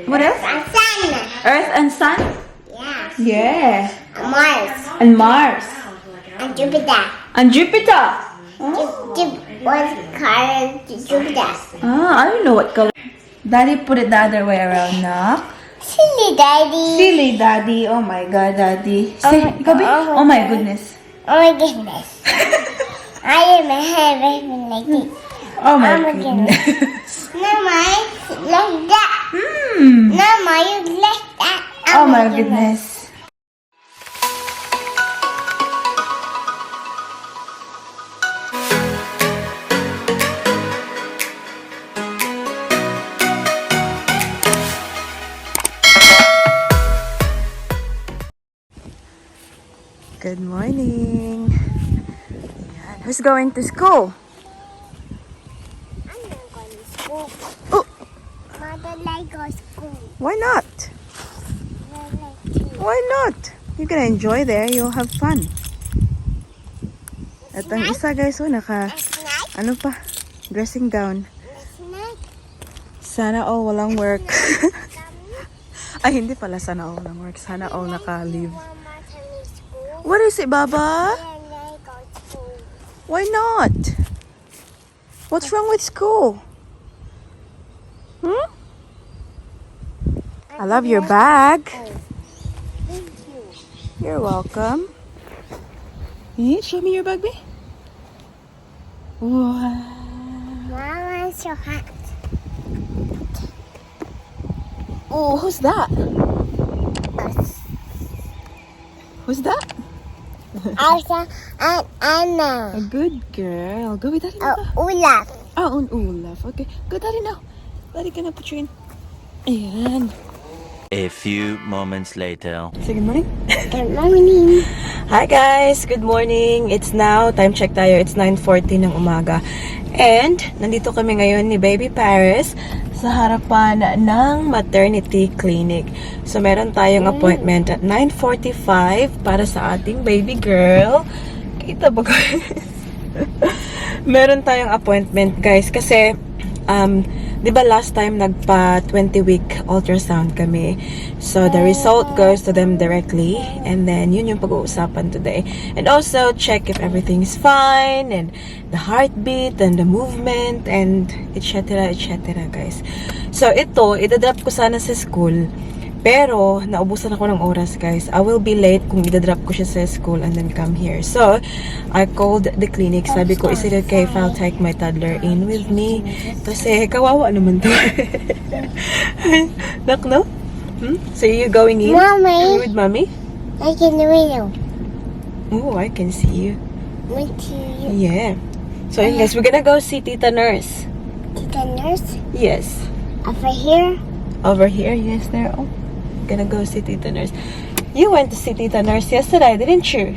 What else? And sun. Earth and sun? Yeah. Yeah. And Mars. And Mars. And Jupiter. And Jupiter. Oh. What color is Jupiter? Ah, I don't know what color. Daddy put it the other way around, Nak. Silly daddy. Silly Daddy. Oh my God, Daddy. Say, ikaw, oh my goodness. Oh my goodness. I am a heaven like this. Oh my Oh my goodness. No, my like that. No, my you like that. Oh my goodness. Good morning. Ayan. Who's going to school? I'm not going to school. Oh, Mother like go school. why not? I like to. Why not? You're gonna enjoy there. You'll have fun. At ang isa guys, oh, naka, Night. ano pa, dressing gown. It's night. Sana all walang work. Ay, hindi pala sana all walang work. Sana all naka-leave. What is it, Baba? Why not? What's wrong with school? Hmm? I love your bag. Thank you. You're welcome. Yeah, show me your bag, babe. Wow. Mama's so hot. Oh, who's that? Who's that? Elsa and Anna. A good girl. Go with Daddy now. Olaf. Oh, on Olaf. Okay. Go, Daddy now. Daddy ka na put you in. Ayan. A few moments later. Say good morning. Good morning. Hi guys, good morning. It's now, time check tayo, it's 9:40 ng umaga. And, nandito kami ngayon ni Baby Paris sa harapan ng maternity clinic. So, meron tayong appointment at 9:45 para sa ating baby girl. Kita ba guys? Meron tayong appointment guys kasi, di ba last time nagpa 20-week ultrasound kami. So, the result goes to them directly. And then, yun yung pag-uusapan today. And also, check if everything's fine. And the heartbeat and the movement. And etc. guys. So, ito, idadrop ko sana sa school. Pero, naubusan ako ng oras, guys. I will be late kung idadrop ko siya sa school and then come here. So, I called the clinic. Sabi ko, is it okay if I'll take my toddler in with me? Kasi, kawawa naman to. Nak, no? So, you going in? Mommy. Are you with mommy? I can do it. Oh, I can see you. Me too. Yeah. So, guys, we're gonna go see Tita Nurse. Tita nurse. Yes. Over here. Over here? Yes, there. Oh, gonna go see Tita Nurse. You went to see Tita Nurse yesterday, didn't you?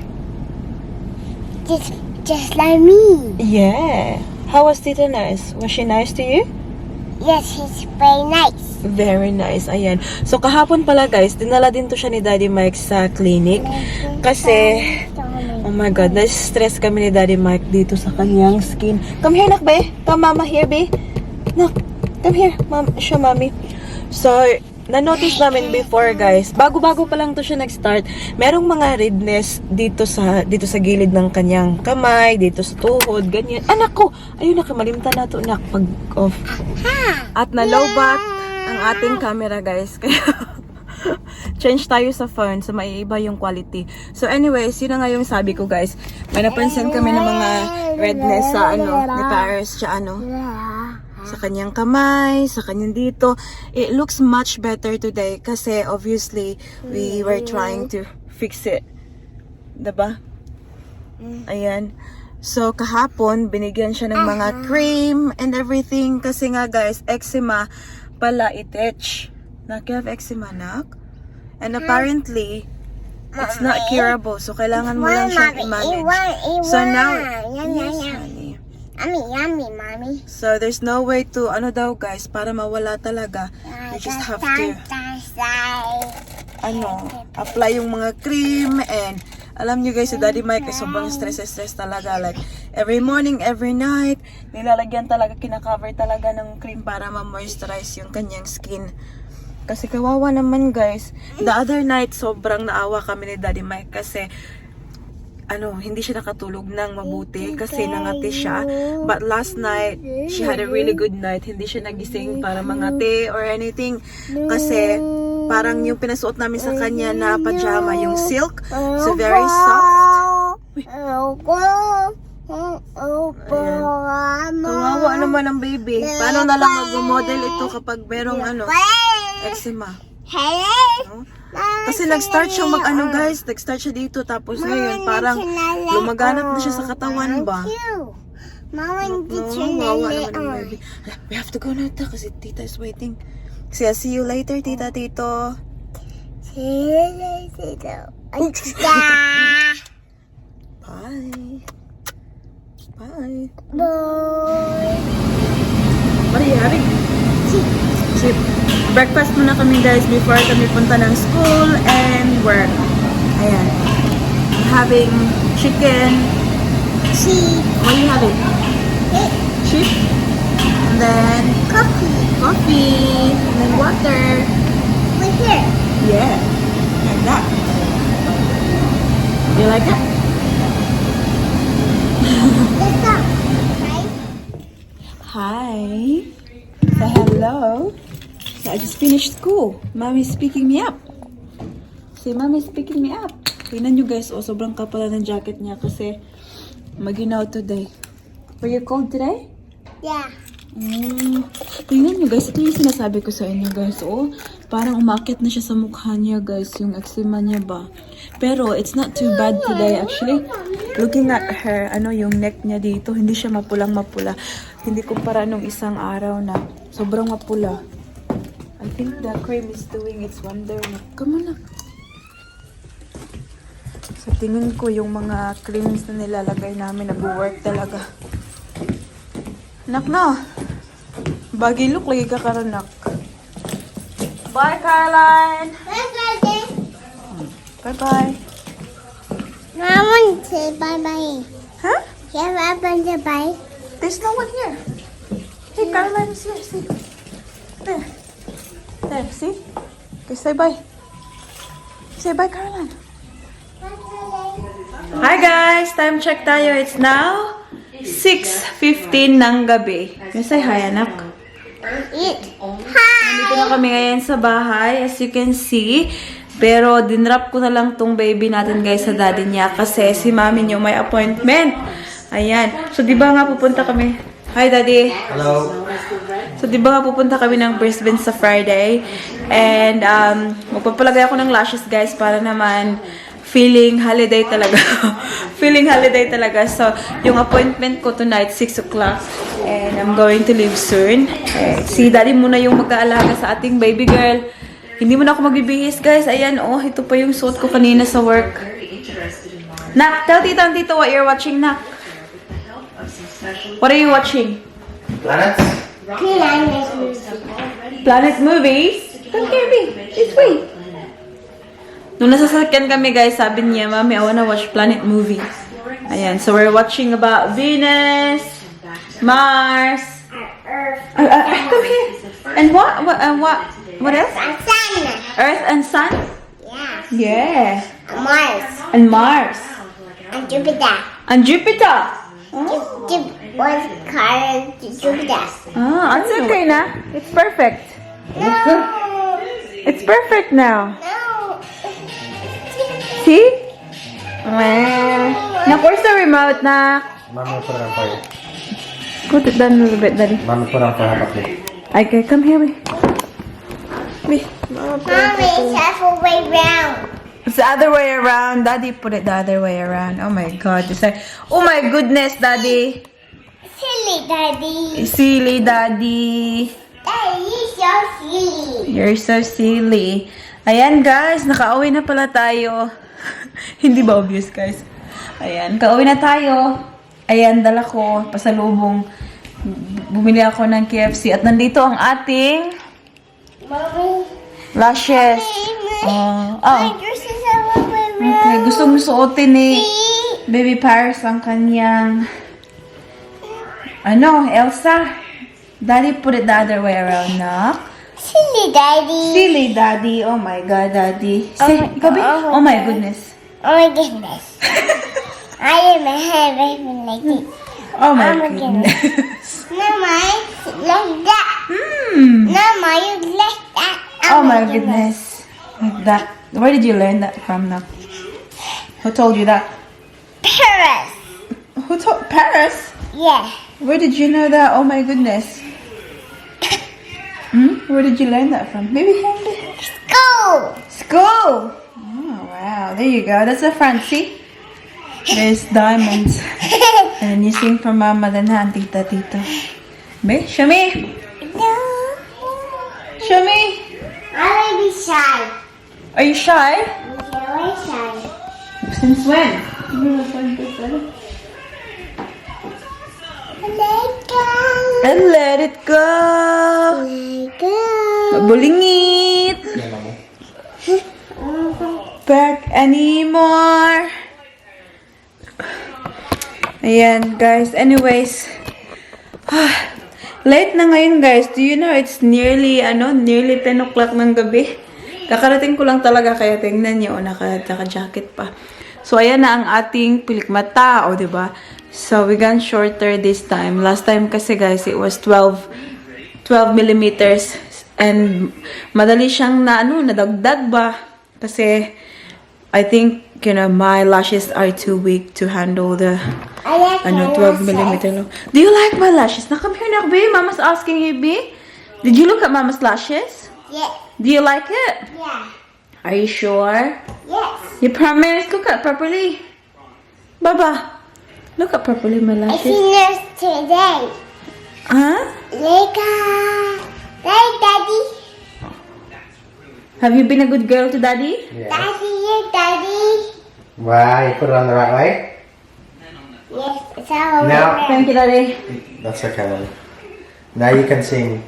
Just like me. Yeah. How was Tita Nurse? Was she nice to you? Yes, he's very nice. Very nice. Ayan. So, kahapon pala guys, dinala din to siya ni Daddy Mike sa clinic. Kasi, oh my God, na-stress kami ni Daddy Mike dito sa kanyang skin. Come here, nak, be. Come, mama, here, be. Nak, come here. Show mommy. So, na-notice namin before guys, bago-bago pa lang to siya nag-start, merong mga redness dito sa gilid ng kanyang kamay, dito sa tuhod, ganyan. Anak ko, ayun na, kamalimtan na to, nak, pag-off. At na-lowbat ang ating camera guys, kaya change tayo sa phone, so maiiba yung quality. So anyways, yun na nga yung sabi ko guys, may napansin kami ng mga redness sa ni Paris, siya sa kanyang kamay, sa kanyang dito. It looks much better today kasi obviously we were trying to fix it. Diba? Ayan. So kahapon binigyan siya ng mga cream and everything kasi nga guys, eczema pala itch. You have eczema, nak? And apparently it's not curable. So kailangan mo lang siyang i-manage. So now, yes, honey. Yummy, mommy. So, there's no way to, ano daw guys, para mawala talaga. You just have to, apply yung mga cream and, alam nyo guys, si Daddy Mike ay sobrang stress talaga. Like, every morning, every night, nilalagyan talaga, kinakover talaga ng cream para ma-moisturize yung kanyang skin. Kasi kawawa naman guys. The other night, sobrang naawa kami ni Daddy Mike kasi hindi siya nakatulog ng mabuti kasi nangati siya. But last night, she had a really good night. Hindi siya nagising para mangati or anything. Kasi parang yung pinasuot namin sa kanya na pajama, yung silk. So very soft. Uy. Kawawa naman ang baby. Paano na lang mag-model ito kapag merong eczema? No? Kasi nag-start siya guys. Nag-start siya dito. Tapos ngayon, parang lumaganap na siya sa katawan ba? Kawawa naman ang baby. We have to go na ito kasi tita is waiting. So, see you later, tita, tito. See you later. Bye. Bye. Bye. What are you having? Chip. Breakfast muna kami guys before kami punta ng school and work. Ayan. I'm having chicken. Cheese. What are you having? Chip. And then coffee. And then water. We're here. Yeah. Like that. You like it? Let's go. Hi. Say hello. So I just finished school. Mommy's picking me up. See, Mommy's picking me up. Tingnan nyo guys, sobrang kapal ng jacket niya kasi maginaw today. Were you cold today? Yeah. Tingnan nyo guys, ito yung sinasabi ko sa inyo guys. Parang umakit na siya sa mukha niya guys, yung eczema niya ba. Pero it's not too bad today actually. Looking at her, yung neck niya dito, hindi siya mapulang-mapula. Hindi kumpara nung isang araw na sobrang mapula. I think the cream is doing its wonder. Come on na. Sa tingin ko, yung mga creams na nilalagay namin nag-work talaga. Nak na. Bagay look, lagi ka karanak. Bye, Caroline. Bye-bye. Mama, say bye-bye. Huh? Yeah, bye-bye. There's no one here. Hey, Caroline is here. See? There. There, see? Okay, say bye. Say bye, Caroline. Hi guys! Time check tayo. It's now 6:15 ng gabi. Can you say hi, anak? Nandito na kami ngayon sa bahay. As you can see. Pero dinrap ko na lang tong baby natin guys sa daddy niya. Kasi si mami niyo may appointment. Ayan. So, di ba nga pupunta kami? Hi, Daddy. Hello. So, di ba nga pupunta kami ng Brisbane sa Friday? And, magpapalagay ako ng lashes, guys, para naman feeling holiday talaga. Feeling holiday talaga. So, yung appointment ko tonight, 6 o'clock. And I'm going to leave soon. Si Daddy muna yung mag-aalaga sa ating baby girl. Hindi mo na ako magbibihis, guys. Ayan, ito pa yung suot ko kanina sa work. Nak, tell tita and tito what you're watching, Nak. What are you watching? Planets? Planet movies? Come here, B. This way. Nung nasasakyan kami, guys, sabi niya, Mami, I wanna watch planet movies. Ayan, so we're watching about Venus, Mars. Come here. And what else? Sun. Earth and Sun? Yeah. Yeah. Mars. And Mars. And Jupiter. And Jupiter. Oh. What's called Jupiter? It's okay na. It's perfect. No. It's perfect now. No. See? Now, where's the remote na? Mami, put it on fire. Put it down a little bit, Daddy. Mami, put it on fire. Okay. Okay, come here, me. Mommy, it's half way round. It's the other way around. Daddy put it the other way around. Oh my God. It's like, oh my goodness, Daddy. Silly, Daddy. Silly, Daddy. Daddy, you're so silly. You're so silly. Ayan, guys. Nakauwi na pala tayo. Hindi ba obvious, guys? Ayan. Kauwi na tayo. Ayan, dala ko. Pasalubong. Bumili ako ng KFC. At nandito ang ating Mommy. lashes. My dress is half way round. Okay. Gustong suotin ni Baby Paris ang kanyang Elsa. Daddy put it the other way around, na. Silly daddy. Silly daddy. Oh my God, daddy. Say, my Gabi. God. Oh my goodness. Oh my goodness. I am a head like this. Oh my Oh my goodness. Mama, like that. Mama, you like that. Oh my goodness. Like that. Where did you learn that from now? Who told you that? Paris. Who told Paris? Yeah. Where did you know that? Oh my goodness. Where did you learn that from? Maybe Hindi. School. School. Oh wow. There you go. That's the front. See? There's diamonds. And then you sing for Mama, then Tita, Tito. Me? Show me. No. Show me. I will be shy. Are you shy? Yeah, we're shy. Since when? Let go. And let it go. Let go. Bulingit. Back anymore. Ayan, guys. Anyways. Late na ngayon, guys. Do you know it's nearly 10 o'clock ng gabi? Kakarating ko lang talaga, kaya tingnan niyo, naka-jacket pa. So, ayan na ang ating pilikmata, o, diba? So, we gone shorter this time. Last time kasi, guys, it was 12 millimeters. And, madali siyang nadagdag ba? Kasi, I think, my lashes are too weak to handle the, I like 12 millimeter long. Do you like my lashes? Now, come here now, B. Mama's asking you, B. Did you look at Mama's lashes? Yeah. Do you like it? Yeah. Are you sure? Yes. You promise? Look at properly. Baba, look at properly my I lashes. finished today. Huh? Leka. Hey, Daddy. Have you been a good girl to Daddy? Yeah. Daddy, yeah, Daddy. Wow, you put it on the right way? Yes, it's all Now- over. Thank you, Daddy. That's okay. Now you can sing.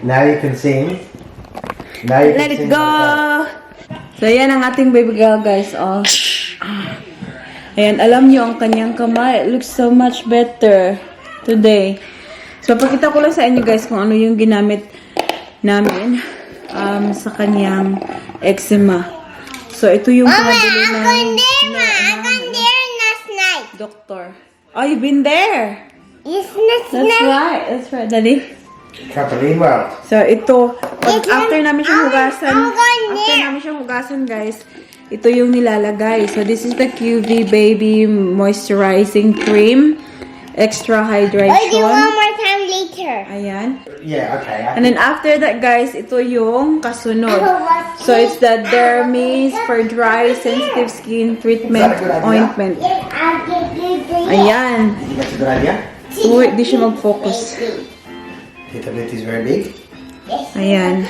Now you can sing. Now you Let can it sing go. like So, yan ang ating baby girl, guys. Oh. Ayan, alam nyo, ang kanyang kamay. It looks so much better today. So, pakita ko lang sa inyo, guys, kung ano yung ginamit namin sa kanyang eczema. So, ito yung pinabili ng last night. doctor. Oh, you've been there. Yes, last That's night. right. That's right, Daddy. Trampoline well. So, ito, pag It's after namin siyang hugasan, I'm going after there. namin siyang hugasan, guys, ito yung nilalagay. So, this is the QV Baby Moisturizing Cream. Extra I'll do hydration. one more time later. Ayan. Yeah, okay. And then, after that, guys, ito yung kasunod. So, it's the Dermis for Dry, Sensitive Skin Treatment Ointment. Yes, I'll give you the Ayan. That's a good idea. Uy, di siya mag-focus. Tita Blitty's very big. Ayan.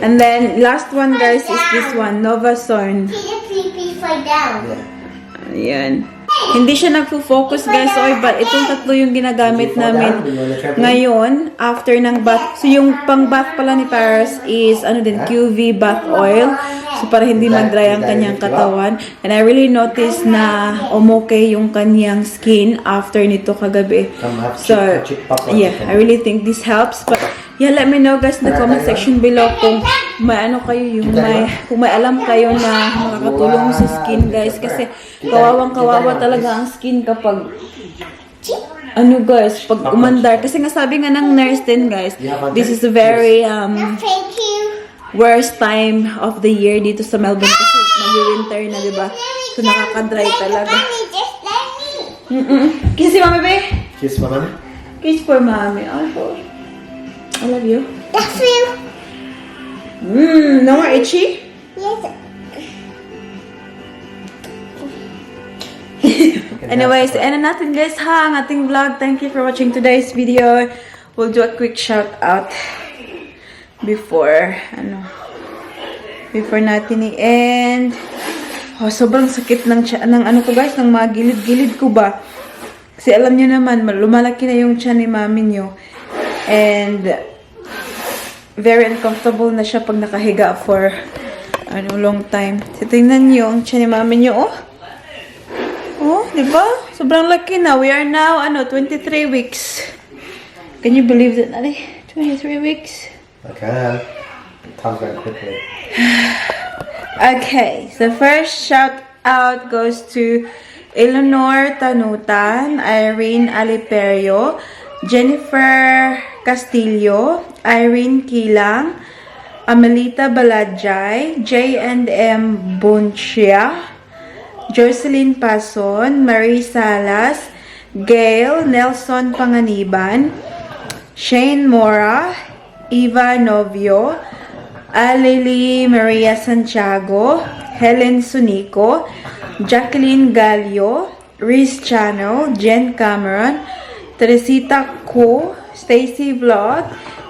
And then, last one, guys, is this one. Novasorn. See the pee-pee fall down. Yeah. Ayan. Hindi siya nagfo-focus, guys. Oy, but itong tatlo yung ginagamit namin ngayon after ng bath. So, yung pang-bath pala ni Paris is, QV bath oil. So, para hindi mag-dry ang kanyang katawan. And I really noticed na umokay yung kanyang skin after nito kagabi. So, yeah, I really think this helps. But, yeah, let me know, guys, in the comment section below kung may kung may alam kayo na makakatulong sa skin, guys. Kasi, kawawang-kawawa talaga ang skin kapag guys, pag umandar. Kasi nga sabi nga ng nurse din, guys, this is a very Thank you. worst time of the year dito sa Melbourne kasi mag-winter na, diba? So, nakaka-dry talaga. Mommy, just let me. Kiss si Mami, babe. Kiss for them. Kiss for Mami. Oh, I love you. That's you. No more itchy? Yes. Anyways, and natin, guys, ha, ang ating vlog. Thank you for watching today's video. We'll do a quick shout out before natin i-end. Oh, sobrang sakit ng ko, guys, ng mga gilid-gilid ko ba. Kasi alam niyo naman, lumalaki na yung tiyan ni mami niyo. And very uncomfortable na siya pag nakahiga for long time. So, tingnan niyo ang tiyan ni mami niyo, oh. Oh, di ba? Sobrang laki na. We are now, 23 weeks. Can you believe that, Nadi? 23 weeks. I can. Time's going quickly. Okay, so first shout out goes to Eleanor Tanutan, Irene Aliperio, Jennifer Castillo, Irene Kilang, Amelita Baladjay, J&M Bunchia, Jocelyn Pason, Marie Salas, Gail Nelson Panganiban, Shane Mora, Eva Novio, Alili Maria Santiago, Helen Sunico, Jacqueline Gallo, Reese Channel, Jen Cameron, Teresita Ko, Stacy Vlog,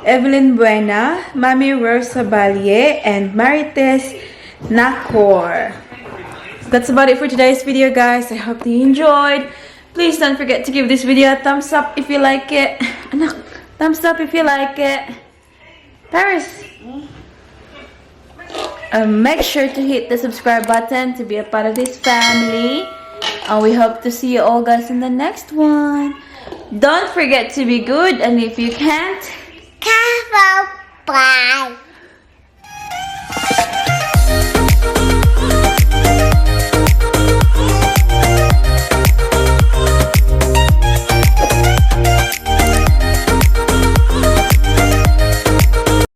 Evelyn Buena, Mami Rosa Balye, and Marites Nakor. That's about it for today's video, guys. I hope you enjoyed. Please don't forget to give this video a thumbs up if you like it. Anak, thumbs up if you like it. Paris. Make sure to hit the subscribe button to be a part of this family. And we hope to see you all guys in the next one. Don't forget to be good, and if you can't, Careful. Bye.